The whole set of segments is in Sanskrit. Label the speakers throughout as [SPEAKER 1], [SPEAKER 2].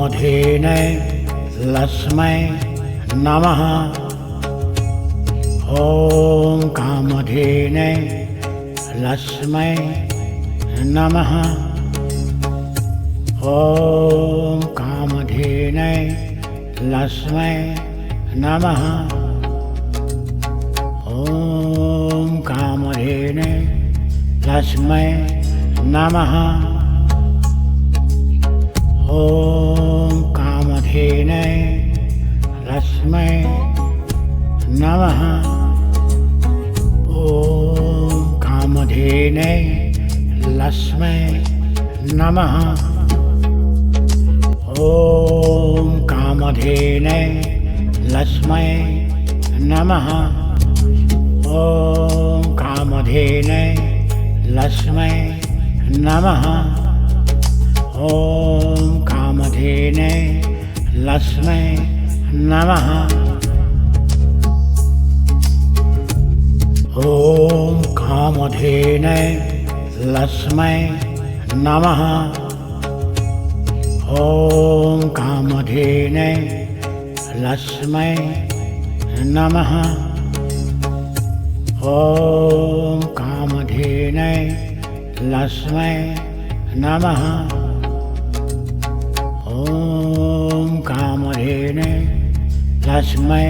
[SPEAKER 1] कामधेने लस्मै नमः। ॐ कामधेने लस्मै नमः। ॐ कामधेने लस्मै नमः। ॐ कामधेने लस्मै नमः। ॐ कामधेने लस्मै नमः। ॐ कामधेने लस्मै नमः। ॐ कामधेने लस्मै नमः। ॐ कामधेने लस्मै नमः। ॐ कामधेने लस्मै नमः। ॐ कामधेने लस्मै नमः। ॐ कामधेने लस्मै नमः। ॐ कामधेने लस्मै नमः। ॐ कामधेने लस्मै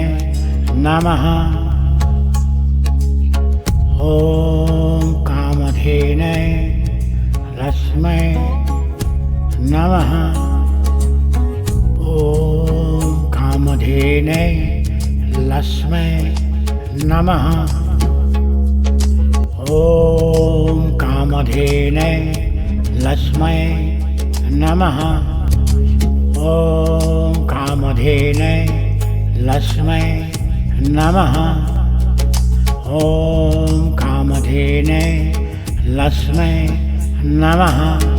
[SPEAKER 1] नमः। ॐ कामधेने लस्मै नमः। ॐ कामधेने लस्मै नमः। ॐ कामधेने लस्मै नमः। ॐ कामधेने लस्मै नमः। ॐ कामधेने लस्मै नमः।